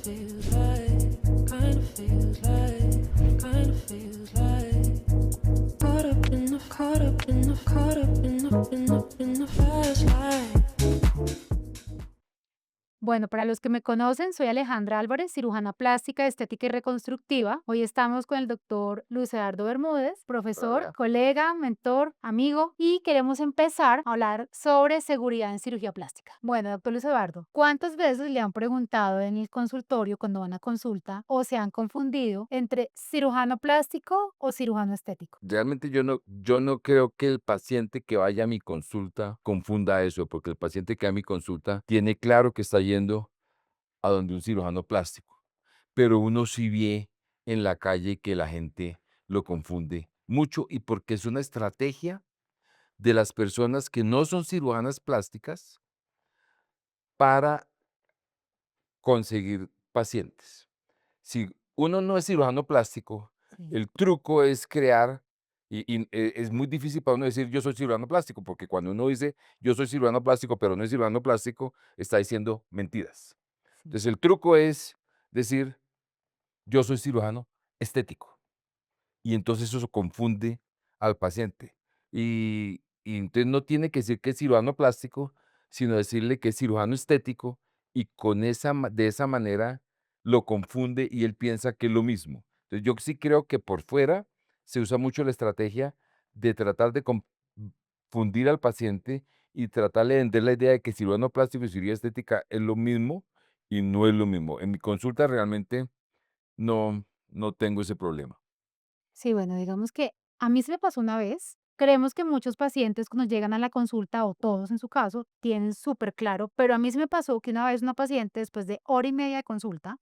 feels like, kind of feels like caught up in the flashlight. Bueno, para los que me conocen, soy Alejandra Álvarez, cirujana plástica, estética y reconstructiva. Hoy estamos con el doctor Luis Eduardo Bermúdez, profesor, Hola. colega, mentor, amigo, y queremos empezar a hablar sobre seguridad en cirugía plástica. Bueno, doctor Luis Eduardo, ¿cuántas veces le han preguntado en el consultorio cuando van a consulta o se han confundido entre cirujano plástico o cirujano estético? Realmente yo no creo que el paciente que vaya a mi consulta confunda eso, porque el paciente que va a mi consulta tiene claro que está yendo a donde un cirujano plástico, pero uno sí ve en la calle que la gente lo confunde mucho y porque es una estrategia de las personas que no son cirujanas plásticas para conseguir pacientes. Si uno no es cirujano plástico, Sí. el truco es crear, es muy difícil para uno decir yo soy cirujano plástico, porque cuando uno dice yo soy cirujano plástico, pero no es cirujano plástico, está diciendo mentiras. Sí. Entonces el truco es decir yo soy cirujano estético. Y entonces eso confunde al paciente. Y entonces no tiene que decir que es cirujano plástico, sino decirle que es cirujano estético y con de esa manera lo confunde y él piensa que es lo mismo. Entonces yo sí creo que por fuera se usa mucho la estrategia de tratar de confundir al paciente y tratarle de vender la idea de que cirujano plástico y cirugía estética es lo mismo y no es lo mismo. En mi consulta realmente no tengo ese problema. Sí, bueno, digamos que a mí se me pasó una vez. Creemos que muchos pacientes cuando llegan a la consulta, o todos en su caso, tienen súper claro, pero a mí se me pasó que una vez una paciente, después de hora y media de consulta,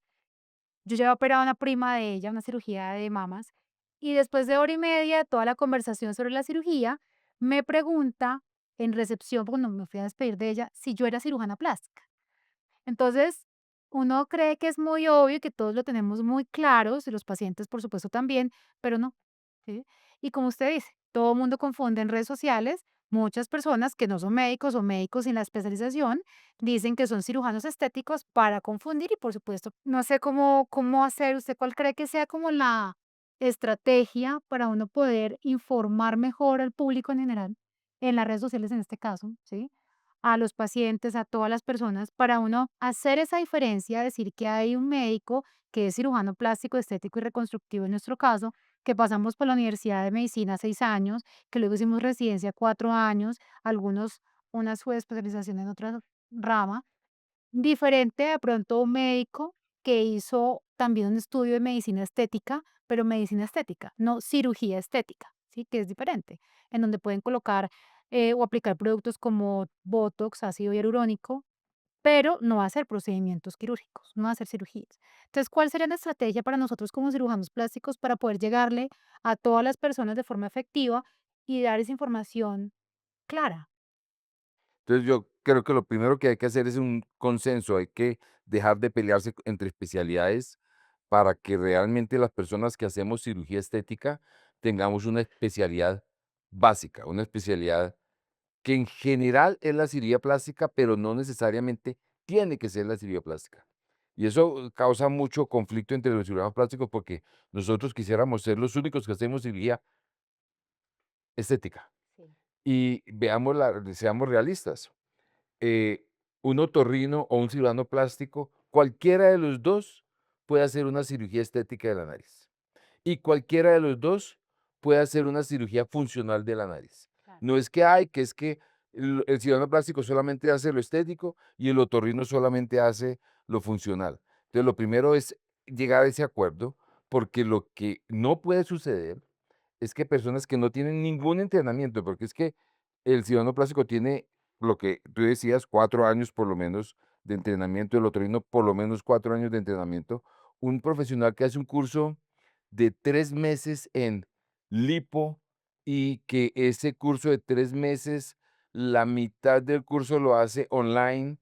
yo ya había operado a una prima de ella, una cirugía de mamas, y después de hora y media, toda la conversación sobre la cirugía, me pregunta en recepción, cuando me fui a despedir de ella, si yo era cirujana plástica. Entonces, uno cree que es muy obvio y que todos lo tenemos muy claros, y los pacientes, por supuesto, también, pero no, ¿sí? Y como usted dice, todo el mundo confunde en redes sociales, muchas personas que no son médicos o médicos sin la especialización, dicen que son cirujanos estéticos para confundir y, por supuesto, no sé cómo hacer, ¿usted cuál cree que sea como la estrategia para uno poder informar mejor al público en general, en las redes sociales en este caso, ¿sí? A los pacientes, a todas las personas, para uno hacer esa diferencia, decir que hay un médico que es cirujano plástico, estético y reconstructivo en nuestro caso, que pasamos por la Universidad de Medicina 6 años, que luego hicimos residencia 4 años, algunos una subespecialización en otra rama, diferente de pronto a un médico que hizo también un estudio de medicina estética, pero medicina estética, no cirugía estética, ¿sí? Que es diferente, en donde pueden colocar o aplicar productos como Botox, ácido hialurónico, pero no hacer procedimientos quirúrgicos, no hacer cirugías. Entonces, ¿cuál sería la estrategia para nosotros como cirujanos plásticos para poder llegarle a todas las personas de forma efectiva y dar esa información clara? Entonces, yo creo que lo primero que hay que hacer es un consenso, hay que dejar de pelearse entre especialidades para que realmente las personas que hacemos cirugía estética tengamos una especialidad básica, una especialidad que en general es la cirugía plástica, pero no necesariamente tiene que ser la cirugía plástica. Y eso causa mucho conflicto entre los cirujanos plásticos porque nosotros quisiéramos ser los únicos que hacemos cirugía estética. Sí. Y seamos realistas. eh, un otorrino o un cirujano plástico, cualquiera de los dos puede hacer una cirugía estética de la nariz. Y cualquiera de los dos puede hacer una cirugía funcional de la nariz. Claro. No es que hay, que es que el cirujano plástico solamente hace lo estético y el otorrino solamente hace lo funcional. Entonces, lo primero es llegar a ese acuerdo, porque lo que no puede suceder es que personas que no tienen ningún entrenamiento, porque es que el cirujano plástico tiene lo que tú decías, 4 años por lo menos de entrenamiento, el otorrino por lo menos 4 años de entrenamiento. Un profesional que hace un curso de 3 meses en lipo y que ese curso de 3 meses, la mitad del curso lo hace online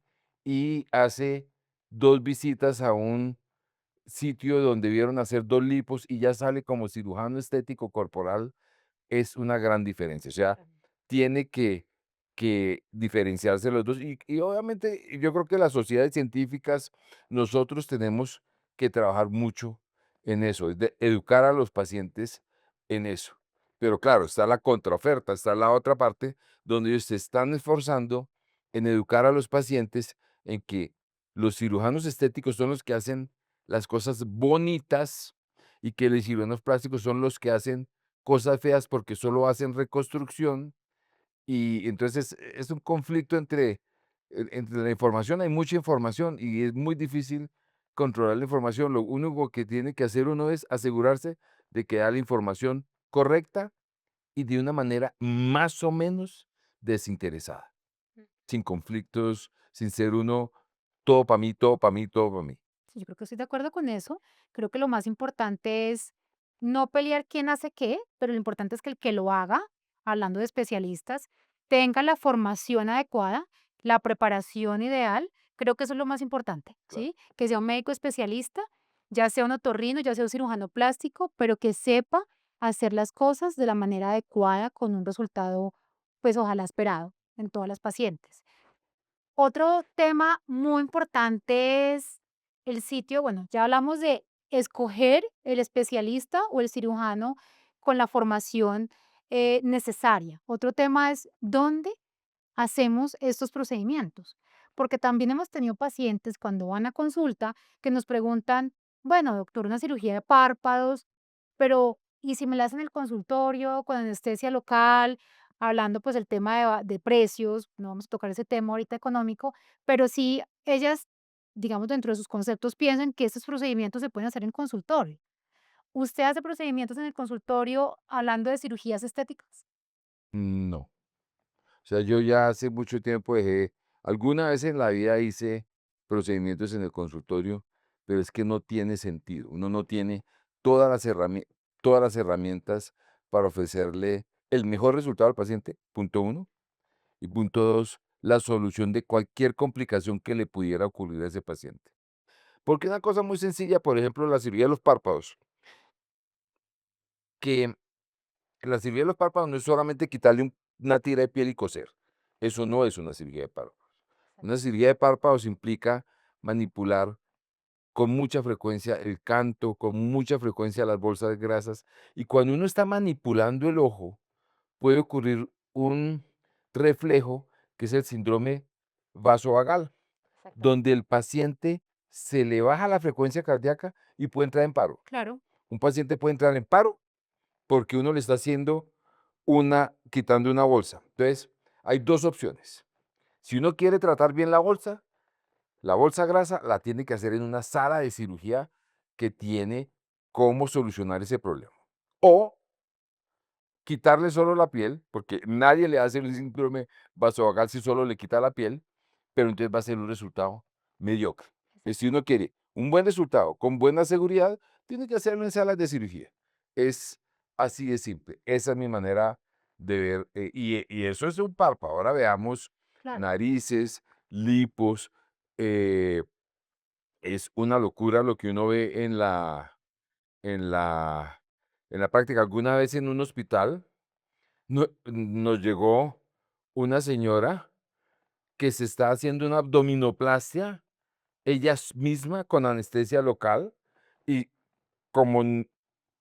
y hace 2 visitas a un sitio donde vieron hacer 2 lipos y ya sale como cirujano estético corporal, es una gran diferencia. O sea, tiene que que diferenciarse los dos. Y obviamente yo creo que las sociedades científicas, nosotros tenemos que trabajar mucho en eso, es de educar a los pacientes en eso. Pero claro, está la contraoferta, está la otra parte donde ellos se están esforzando en educar a los pacientes en que los cirujanos estéticos son los que hacen las cosas bonitas y que los cirujanos plásticos son los que hacen cosas feas porque solo hacen reconstrucción y entonces es un conflicto entre la información, hay mucha información y es muy difícil controlar la información. Lo único que tiene que hacer uno es asegurarse de que da la información correcta y de una manera más o menos desinteresada, sin conflictos, sin ser uno todo para mí, todo para mí, todo para mí. Sí, yo creo que estoy de acuerdo con eso. Creo que lo más importante es no pelear quién hace qué, pero lo importante es que el que lo haga, hablando de especialistas, tenga la formación adecuada, la preparación ideal. Creo que eso es lo más importante, Claro. ¿sí? Que sea un médico especialista, ya sea un otorrino, ya sea un cirujano plástico, pero que sepa hacer las cosas de la manera adecuada con un resultado, pues ojalá esperado en todas las pacientes. Otro tema muy importante es el sitio. Bueno, ya hablamos de escoger el especialista o el cirujano con la formación necesaria. Otro tema es dónde hacemos estos procedimientos, porque también hemos tenido pacientes cuando van a consulta que nos preguntan, bueno, doctor, una cirugía de párpados, pero ¿y si me la hacen en el consultorio con anestesia local? Hablando pues del tema de precios, no vamos a tocar ese tema ahorita económico, pero sí ellas, digamos, dentro de sus conceptos piensan que estos procedimientos se pueden hacer en consultorio. ¿Usted hace procedimientos en el consultorio hablando de cirugías estéticas? No. O sea, yo ya hace mucho tiempo dejé, alguna vez en la vida hice procedimientos en el consultorio, pero es que no tiene sentido. Uno no tiene todas las herramientas para ofrecerle el mejor resultado al paciente, punto uno. Y punto dos, la solución de cualquier complicación que le pudiera ocurrir a ese paciente. Porque una cosa muy sencilla, por ejemplo, la cirugía de los párpados, que la cirugía de los párpados no es solamente quitarle una tira de piel y coser. Eso no es una cirugía de párpados. Una cirugía de párpados implica manipular con mucha frecuencia el canto, con mucha frecuencia las bolsas grasas, y cuando uno está manipulando el ojo, puede ocurrir un reflejo que es el síndrome vasovagal, Exactamente. donde el paciente se le baja la frecuencia cardíaca y puede entrar en paro. Claro, Un paciente puede entrar en paro porque uno le está haciendo quitando una bolsa. Entonces, hay dos opciones. Si uno quiere tratar bien la bolsa grasa la tiene que hacer en una sala de cirugía que tiene cómo solucionar ese problema. O quitarle solo la piel, porque nadie le hace el síndrome vasovagal si solo le quita la piel, pero entonces va a ser un resultado mediocre. Si uno quiere un buen resultado con buena seguridad, tiene que hacerlo en salas de cirugía. Es así de simple. Esa es mi manera de ver. Y eso es un párpado. Ahora veamos claro. narices, lipos. eh, es una locura lo que uno ve en la, en la práctica. Alguna vez en un hospital nos llegó una señora que se está haciendo una abdominoplastia misma con anestesia local y como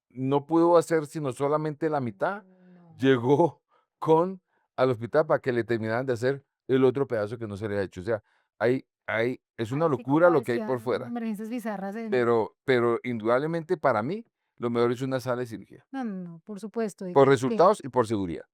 no pudo hacer sino solamente la mitad, No. llegó con al hospital para que le terminaran de hacer el otro pedazo que no se le ha hecho. O sea, es una Ay, sí, locura como lo que hay por decían, fuera, emergencias bizarras en... pero indudablemente para mí lo mejor es una sala de cirugía, No, no, no, por supuesto, por digamos que resultados y por seguridad.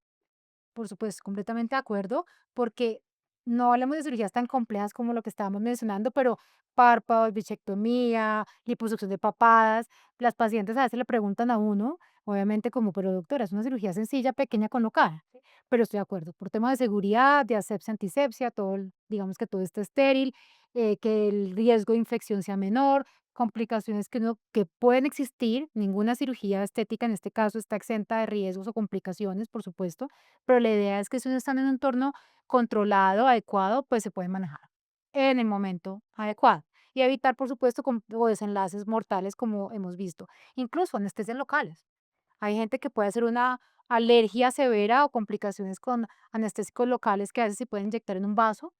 por supuesto, completamente de acuerdo, porque no hablamos de cirugías tan complejas como lo que estábamos mencionando, pero párpados, bichectomía, liposucción de papadas, las pacientes a veces le preguntan a uno, obviamente como, pero doctora, es una cirugía sencilla, pequeña, colocada, ¿sí? Pero estoy de acuerdo, por temas de seguridad, de asepsia, antisepsia, todo, digamos que todo esté estéril, que el riesgo de infección sea menor, complicaciones que pueden existir, ninguna cirugía estética en este caso está exenta de riesgos o complicaciones, por supuesto, pero la idea es que si uno está en un entorno controlado, adecuado, pues se puede manejar en el momento adecuado y evitar, por supuesto, o desenlaces mortales como hemos visto, incluso anestesias locales. Hay gente que puede hacer una alergia severa o complicaciones con anestésicos locales que a veces se pueden inyectar en un vaso,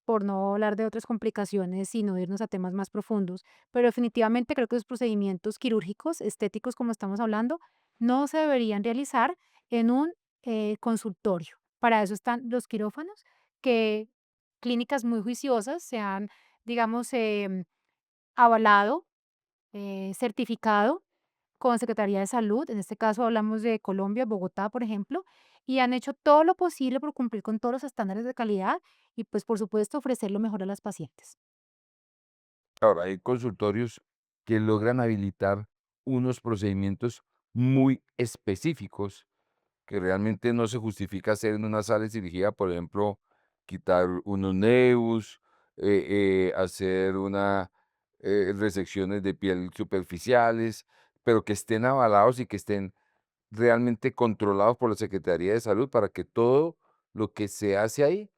por no hablar de otras complicaciones y no irnos a temas más profundos. Pero definitivamente creo que los procedimientos quirúrgicos, estéticos, como estamos hablando, no se deberían realizar en un consultorio. Para eso están los quirófanos, que clínicas muy juiciosas se han, digamos, avalado, certificado con Secretaría de Salud, en este caso hablamos de Colombia, Bogotá, por ejemplo, y han hecho todo lo posible por cumplir con todos los estándares de calidad y, pues, por supuesto, ofrecer lo mejor a las pacientes. Ahora, hay consultorios que logran habilitar unos procedimientos muy específicos que realmente no se justifica hacer en una sala de cirugía, por ejemplo, quitar unos nervios, hacer una resecciones de piel superficiales, pero que estén avalados y que estén realmente controlados por la Secretaría de Salud para que todo lo que se hace ahí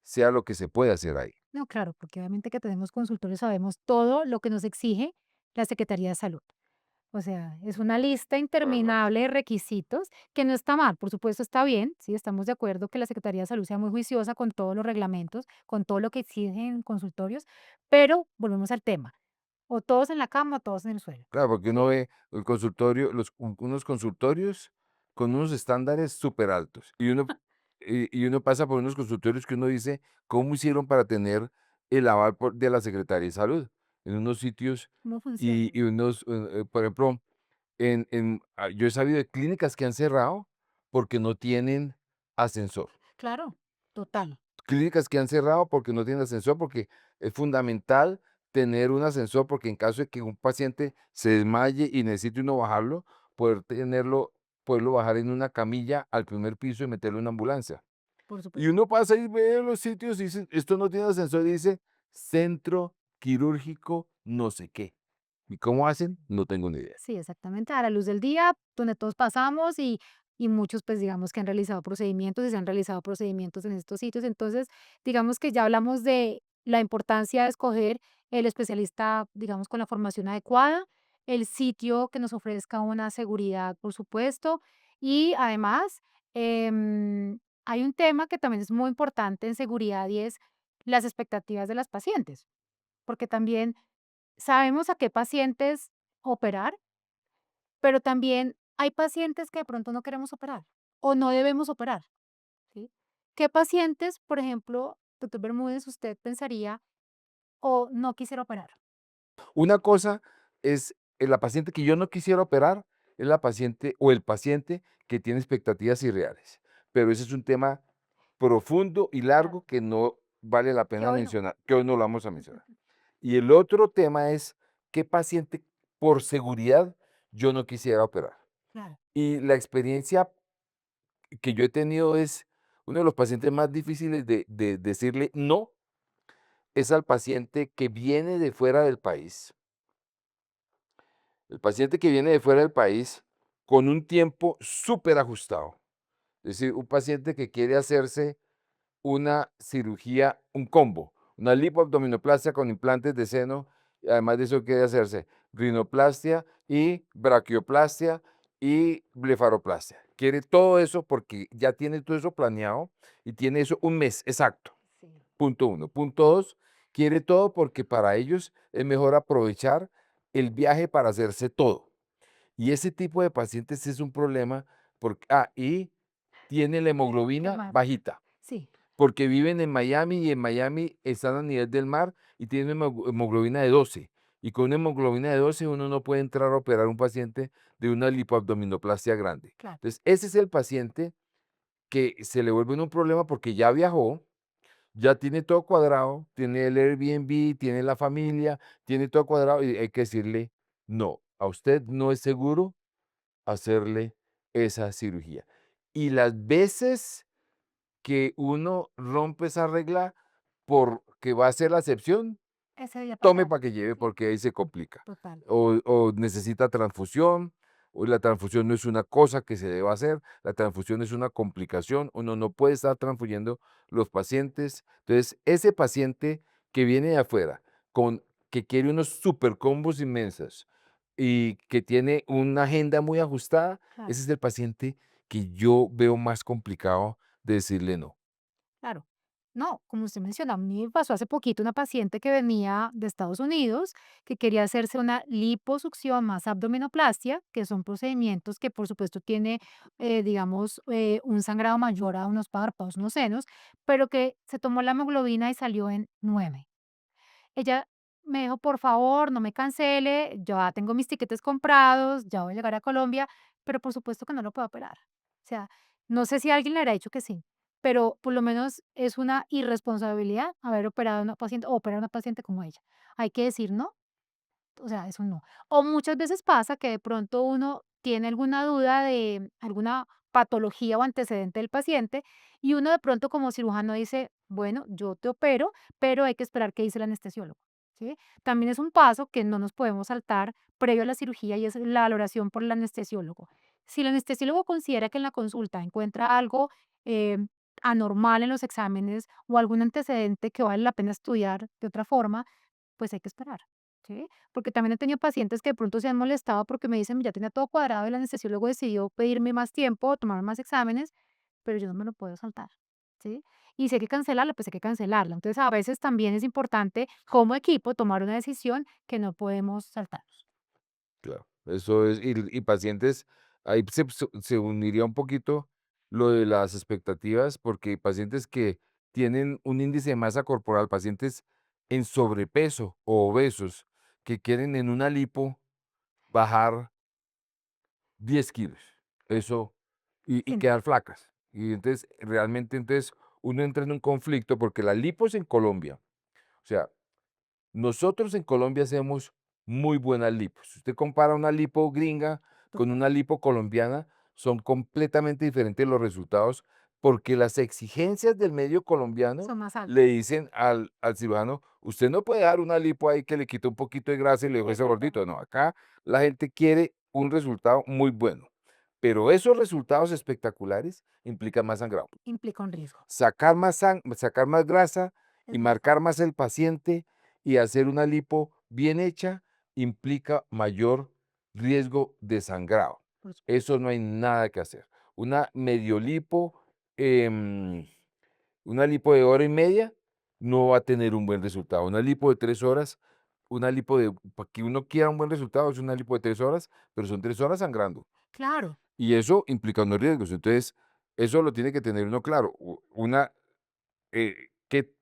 sea lo que se puede hacer ahí. No, claro, porque obviamente que tenemos consultorios sabemos todo lo que nos exige la Secretaría de Salud. O sea, es una lista Correcto. interminable de requisitos que no está mal, por supuesto está bien, sí, estamos de acuerdo que la Secretaría de Salud sea muy juiciosa con todos los reglamentos, con todo lo que exigen consultorios, pero volvemos al tema, o todos en la cama o todos en el suelo, Claro, porque uno ¿sí? ve el consultorio, unos consultorios con unos estándares súper altos y uno pasa por unos consultorios que uno dice, ¿cómo hicieron para tener el aval de la Secretaría de Salud? En unos sitios ¿Cómo funciona? y unos, por ejemplo, yo he sabido de clínicas que han cerrado porque no tienen ascensor. Claro, total, Clínicas que han cerrado porque no tienen ascensor, porque es fundamental tener un ascensor, porque en caso de que un paciente se desmaye y necesite uno bajarlo, poderlo bajar en una camilla al primer piso y meterlo en una ambulancia. por Y supuesto. uno pasa y ve los sitios y dice, esto no tiene ascensor, y dice centro quirúrgico no sé qué. ¿Y cómo hacen? No tengo ni idea. Sí, exactamente, a la luz del día, donde todos pasamos y muchos, pues, digamos que han realizado procedimientos y se han realizado procedimientos en estos sitios. Entonces, digamos que ya hablamos de la importancia de escoger el especialista, digamos, con la formación adecuada, el sitio que nos ofrezca una seguridad, por supuesto, y además, hay un tema que también es muy importante en seguridad y es las expectativas de las pacientes, porque también sabemos a qué pacientes operar, pero también hay pacientes que de pronto no queremos operar o no debemos operar, ¿sí? ¿Qué pacientes, por ejemplo, doctor Bermúdez, usted pensaría o no quisiera operar? Una cosa es la paciente que yo no quisiera operar, es la paciente o el paciente que tiene expectativas irreales. Pero ese es un tema profundo y Claro. largo que no vale la Que pena hoy no. mencionar, que hoy no lo vamos a mencionar. Y el otro tema es qué paciente por seguridad yo no quisiera operar. Claro, Y la experiencia que yo he tenido es uno de los pacientes más difíciles de decirle no, es al paciente que viene de fuera del país. El paciente que viene de fuera del país con un tiempo súper ajustado. Es decir, un paciente que quiere hacerse una cirugía, un combo, una lipoabdominoplastia con implantes de seno, y además de eso quiere hacerse rinoplastia y braquioplastia y blefaroplastia. Quiere todo eso porque ya tiene todo eso planeado y tiene eso un mes exacto. sí, Punto uno. Punto dos, quiere todo porque para ellos es mejor aprovechar el viaje para hacerse todo. Y ese tipo de pacientes es un problema porque, y tiene la ¿qué hemoglobina más? bajita, Sí, porque viven en Miami y en Miami están a nivel del mar y tienen hemoglobina de 12. Y con una hemoglobina de 12 uno no puede entrar a operar a un paciente de una lipoabdominoplastia grande. claro, Entonces, ese es el paciente que se le vuelve un problema porque ya viajó, ya tiene todo cuadrado, tiene el Airbnb, tiene la familia, tiene todo cuadrado y hay que decirle, no, a usted no es seguro hacerle esa cirugía. Y las veces que uno rompe esa regla porque va a ser la excepción, ese día tome pasar. para que lleve Sí, porque ahí se complica. total, O necesita transfusión, o la transfusión no es una cosa que se deba hacer, la transfusión es una complicación, uno no puede estar transfuyendo los pacientes. Entonces, ese paciente que viene de afuera, que quiere unos super combos inmensos y que tiene una agenda muy ajustada, claro. ese es el paciente que yo veo más complicado de decirle no. Claro. No, como usted menciona, a mí me pasó hace poquito una paciente que venía de Estados Unidos que quería hacerse una liposucción más abdominoplastia, que son procedimientos que por supuesto tiene, digamos, un sangrado mayor a unos párpados, unos senos, pero que se tomó la hemoglobina y salió en 9. Ella me dijo: "Por favor, no me cancele, ya tengo mis tiquetes comprados, ya voy a llegar a Colombia", pero por supuesto que no lo puedo operar. O sea, no sé si alguien le habrá dicho que sí, pero por lo menos es una irresponsabilidad haber operado a una paciente o operar a una paciente como ella. Hay que decir no, o sea, eso no. O muchas veces pasa que de pronto uno tiene alguna duda de alguna patología o antecedente del paciente y uno de pronto como cirujano dice, bueno, yo te opero, pero hay que esperar qué dice el anestesiólogo. ¿Sí? También es un paso que no nos podemos saltar previo a la cirugía y es la valoración por el anestesiólogo. Si el anestesiólogo considera que en la consulta encuentra algo eh, anormal en los exámenes o algún antecedente que vale la pena estudiar de otra forma, pues hay que esperar. ¿Sí? Porque también he tenido pacientes que de pronto se han molestado porque me dicen, ya tenía todo cuadrado, y el anestesiólogo decidió pedirme más tiempo, tomar más exámenes, pero yo no me lo puedo saltar, ¿sí? Y si hay que cancelarla, pues hay que cancelarla. Entonces, a veces también es importante como equipo tomar una decisión que no podemos saltarnos. Claro, eso es, y pacientes, ahí se uniría un poquito lo de las expectativas, porque pacientes que tienen un índice de masa corporal, pacientes en sobrepeso o obesos, que quieren en una lipo bajar 10 kilos, eso, y Sí, quedar flacas. Y entonces, realmente, entonces, uno entra en un conflicto, porque las lipos en Colombia, o sea, nosotros en Colombia hacemos muy buenas lipos. Si usted compara una lipo gringa con total. una lipo colombiana, son completamente diferentes los resultados, porque las exigencias del medio colombiano Son más le altas. dicen al cirujano, usted no puede dar una lipo ahí que le quite un poquito de grasa y le deje ese gordito. No, acá la gente quiere un resultado muy bueno, pero esos resultados espectaculares implican más sangrado. Implica un riesgo. Sacar más grasa Es y más marcar fácil. más el paciente y hacer una lipo bien hecha implica mayor riesgo de sangrado. Por supuesto. Eso no hay nada que hacer. Una medio lipo, em, una lipo de hora y media no va a tener un buen resultado. Una lipo de 3 horas, una lipo de, para que uno quiera un buen resultado, es una lipo de 3 horas, pero son 3 horas sangrando. Claro. Y eso implica unos riesgos. Entonces, eso lo tiene que tener uno claro. ¿Qué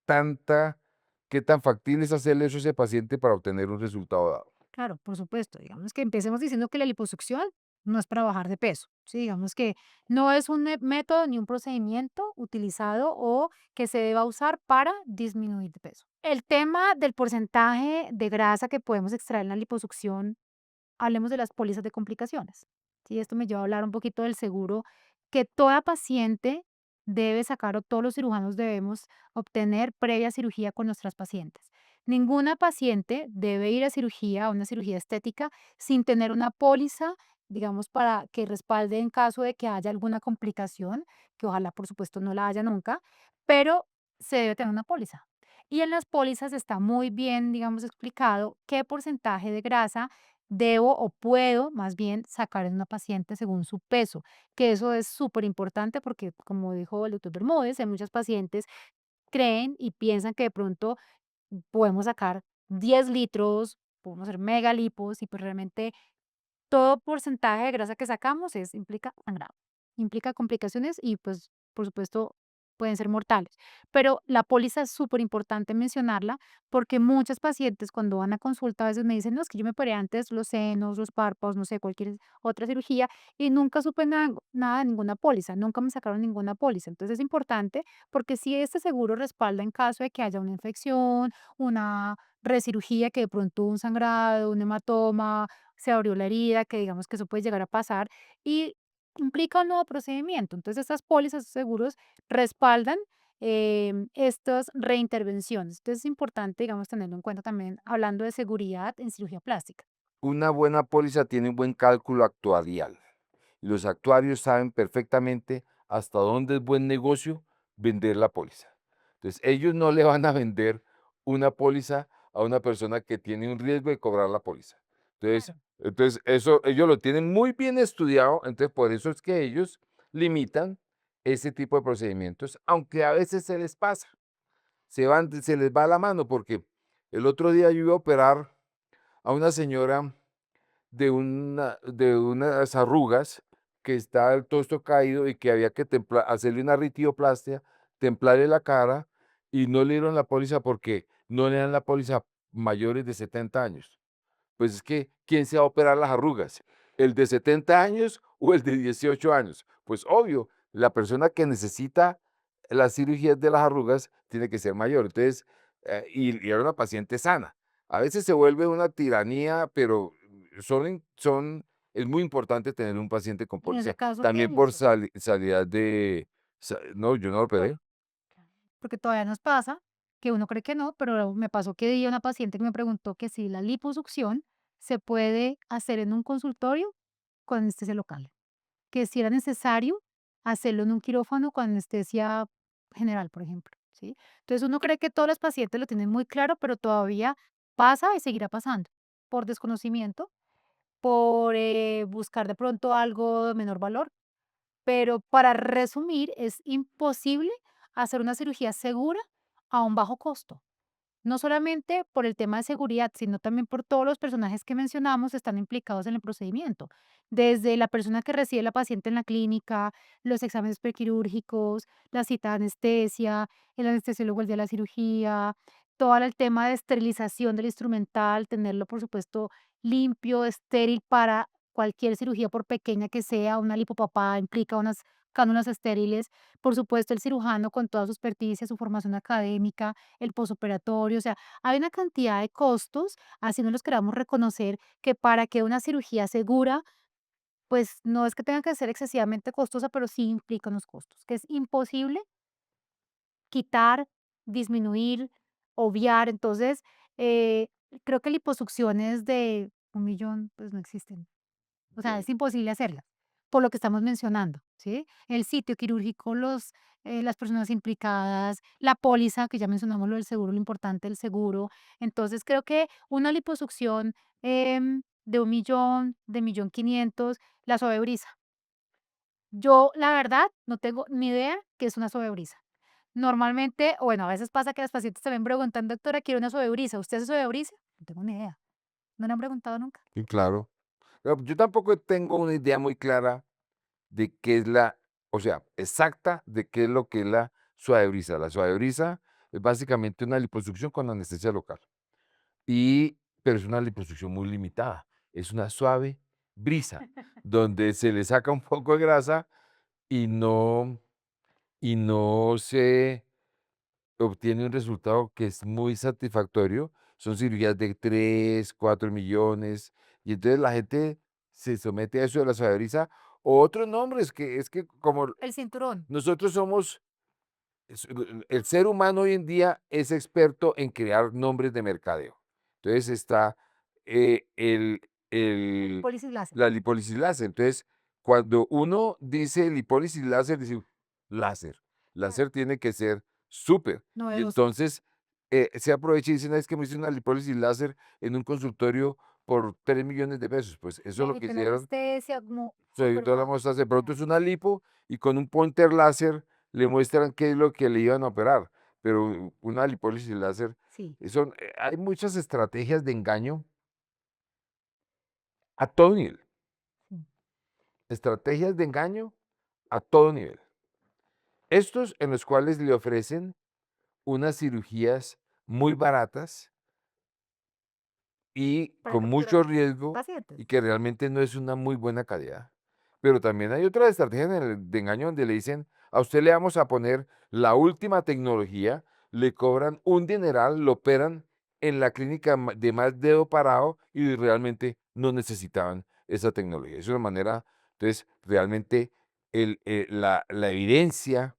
tanta qué tan factible es hacerle eso a ese paciente para obtener un resultado dado? Claro, por supuesto. Digamos que empecemos diciendo que la liposucción no es para bajar de peso, ¿sí? Digamos que no es un método ni un procedimiento utilizado o que se deba usar para disminuir de peso. El tema del porcentaje de grasa que podemos extraer en la liposucción, hablemos de las pólizas de complicaciones. ¿Sí? Esto me lleva a hablar un poquito del seguro que toda paciente debe sacar o todos los cirujanos debemos obtener previa cirugía con nuestras pacientes. Ninguna paciente debe ir a cirugía, a una cirugía estética, sin tener una póliza, digamos, para que respalde en caso de que haya alguna complicación, que ojalá, por supuesto, no la haya nunca, pero se debe tener una póliza. Y en las pólizas está muy bien, digamos, explicado qué porcentaje de grasa debo o puedo más bien sacar en una paciente según su peso, que eso es súper importante porque, como dijo el doctor Bermúdez, hay muchas pacientes creen y piensan que de pronto podemos sacar 10 litros, podemos hacer megalipos y pues realmente todo porcentaje de grasa que sacamos implica sangrado, implica complicaciones y pues por supuesto pueden ser mortales. Pero la póliza es súper importante mencionarla porque muchas pacientes cuando van a consulta a veces me dicen, no, es que yo me operé antes los senos, los párpados, no sé, cualquier otra cirugía y nunca supe nada de ninguna póliza, nunca me sacaron ninguna póliza. Entonces es importante porque si este seguro respalda en caso de que haya una infección, una recirugía, que de pronto un sangrado, un hematoma, se abrió la herida, que digamos que eso puede llegar a pasar y implica un nuevo procedimiento. Entonces, estas pólizas o seguros respaldan estas reintervenciones. Entonces, es importante, digamos, tenerlo en cuenta también hablando de seguridad en cirugía plástica. Una buena póliza tiene un buen cálculo actuarial. Los actuarios saben perfectamente hasta dónde es buen negocio vender la póliza. Entonces, ellos no le van a vender una póliza a una persona que tiene un riesgo de cobrar la póliza. Entonces, Claro. eso ellos lo tienen muy bien estudiado, entonces por eso es que ellos limitan ese tipo de procedimientos, aunque a veces se les pasa, se les va la mano, porque el otro día yo iba a operar a una señora de unas arrugas que está todo esto caído y que había que hacerle una ritioplastia, templarle la cara y no le dieron la póliza porque no le dan la póliza mayores de 70 años. Pues es que, ¿quién se va a operar las arrugas? ¿El de 70 años o el de 18 años? Pues obvio, la persona que necesita las cirugías de las arrugas tiene que ser mayor. Entonces, y era una paciente sana. A veces se vuelve una tiranía, pero es muy importante tener un paciente con En ese póliza. caso, ¿qué También por hizo? salida de... No, yo no lo Por operé. Porque todavía nos pasa, que uno cree que no, pero me pasó que di a una paciente que me preguntó que si la liposucción se puede hacer en un consultorio con anestesia local, que si era necesario hacerlo en un quirófano con anestesia general, por ejemplo, ¿sí? Entonces uno cree que todos los pacientes lo tienen muy claro, pero todavía pasa y seguirá pasando por desconocimiento, por buscar de pronto algo de menor valor, pero para resumir, es imposible hacer una cirugía segura a un bajo costo. No solamente por el tema de seguridad, sino también por todos los personajes que mencionamos están implicados en el procedimiento. Desde la persona que recibe la paciente en la clínica, los exámenes prequirúrgicos, la cita de anestesia, el anestesiólogo el día de la cirugía, todo el tema de esterilización del instrumental, tenerlo, por supuesto, limpio, estéril para cualquier cirugía, por pequeña que sea, una lipopapada implica unas cánulas estériles, por supuesto, el cirujano con toda su experticia, su formación académica, el posoperatorio, o sea, hay una cantidad de costos, así no los queramos reconocer, que para que una cirugía segura, pues no es que tenga que ser excesivamente costosa, pero sí implica unos costos, que es imposible quitar, disminuir, obviar. Entonces, eh, creo que liposucciones de 1.000.000, pues no existen. O sea, Ok. es imposible hacerlas, por lo que estamos mencionando, ¿sí? El sitio quirúrgico, las personas implicadas, la póliza, que ya mencionamos lo del seguro, lo importante del seguro. Entonces, creo que una liposucción, de 1.000.000, de 1.500.000, la suave brisa. Yo, la verdad, no tengo ni idea qué es una suave brisa. Normalmente, o bueno, a veces pasa que las pacientes también preguntan: "Doctora, quiero una suave brisa, ¿usted hace suave brisa?". No tengo ni idea. ¿No le han preguntado nunca? Sí, claro. Yo tampoco tengo una idea muy clara de qué es o sea, exacta de qué es lo que es la suadebrisa. La suadebrisa es básicamente una liposucción con anestesia local, pero es una liposucción muy limitada. Es una suave brisa, donde se le saca un poco de grasa y no se obtiene un resultado que es muy satisfactorio. Son cirugías de 3, 4 millones, y entonces la gente se somete a eso de la suadebrisa o otros nombres, que es que como El cinturón. nosotros somos, el ser humano hoy en día es experto en crear nombres de mercadeo. Entonces está eh, el, el, Hipólisis láser. la lipólisis láser. Entonces, cuando uno dice lipólisis láser, dice láser. Claro. Láser tiene que ser súper. Y Novedoso. entonces se aprovecha y dicen, "Ah, es que me hice una lipólisis láser en un consultorio por 3 millones de pesos". Pues eso Le es lo que quité la hicieron. anestesia, como Sí, súper toda la bajo. muestra hace, pero es una lipo y con un pointer láser le muestran qué es lo que le iban a operar. Pero una lipólisis láser, Sí, hay muchas estrategias de engaño a todo nivel. sí. Estrategias de engaño a todo nivel. Estos en los cuales le ofrecen unas cirugías muy baratas y Para con capturar mucho riesgo pacientes. y que realmente no es una muy buena calidad. Pero también hay otra estrategia de engaño donde le dicen, a usted le vamos a poner la última tecnología, le cobran un dineral, lo operan en la clínica de más dedo parado y realmente no necesitaban esa tecnología. Es una manera, entonces, realmente la evidencia,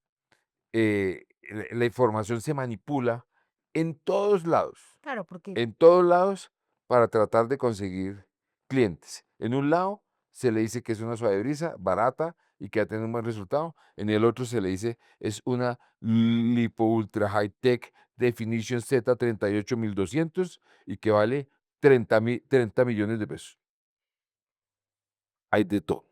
la información se manipula en todos lados, Claro, porque en todos lados para tratar de conseguir clientes. En un lado se le dice que es una suave brisa barata y que va a tener un buen resultado. En el otro se le dice es una lipo ultra high tech definition Z 38200 y que vale 30 millones de pesos. Hay de todo.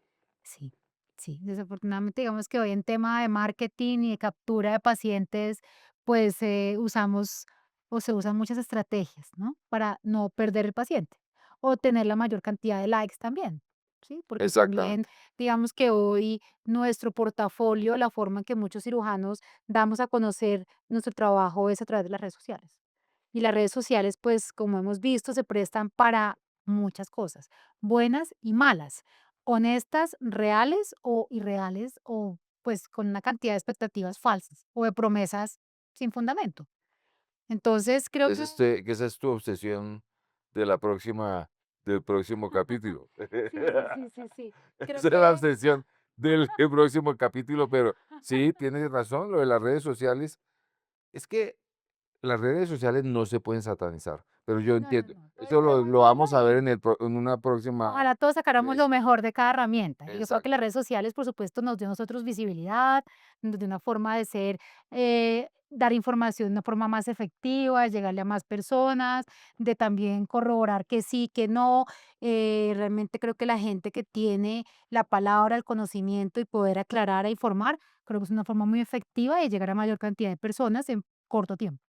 sí. Sí, desafortunadamente, digamos que hoy en tema de marketing y de captura de pacientes, pues, usamos o se usan muchas estrategias, ¿no? Para no perder el paciente o tener la mayor cantidad de likes también, ¿sí? Porque también, Exactamente. digamos que hoy nuestro portafolio, la forma en que muchos cirujanos damos a conocer nuestro trabajo es a través de las redes sociales. Y las redes sociales, pues, como hemos visto, se prestan para muchas cosas, buenas y malas, honestas, reales o irreales, o pues con una cantidad de expectativas falsas o de promesas sin fundamento. Entonces, creo que Que esa es tu obsesión de la próxima del próximo capítulo. sí, sí, sí, sí, sí. Creo Esa es la que obsesión del próximo capítulo, pero sí, tienes razón, lo de las redes sociales. Es que las redes sociales no se pueden satanizar, pero yo no, no, entiendo. no, todo Eso es tema lo vida vamos a ver y en en una próxima ojalá todos sacáramos lo vez. mejor de cada herramienta. Y yo creo que las Exacto. redes sociales, por supuesto, nos dio a nosotros visibilidad, nos dio una forma de ser, dar información de una forma más efectiva, de llegarle a más personas, de también corroborar que sí, que no. Realmente creo que la gente que tiene la palabra, el conocimiento y poder aclarar e informar, creo que es una forma muy efectiva de llegar a mayor cantidad de personas en corto tiempo.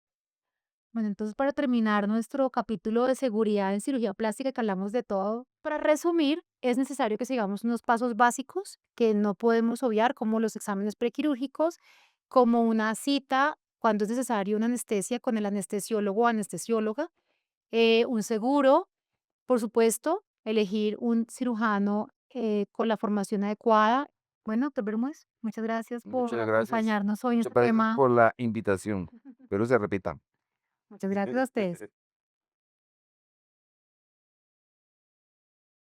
Bueno, entonces para terminar nuestro capítulo de seguridad en cirugía plástica, que hablamos de todo, para resumir, es necesario que sigamos unos pasos básicos que no podemos obviar, como los exámenes prequirúrgicos, como una cita cuando es necesario una anestesia con el anestesiólogo o anestesióloga, un seguro, por supuesto, elegir un cirujano con la formación adecuada. Bueno, doctor Bermúdez, muchas gracias por Muchas gracias. acompañarnos hoy en Muchas este gracias tema. por la invitación. Espero se repita. Muchas gracias a ustedes.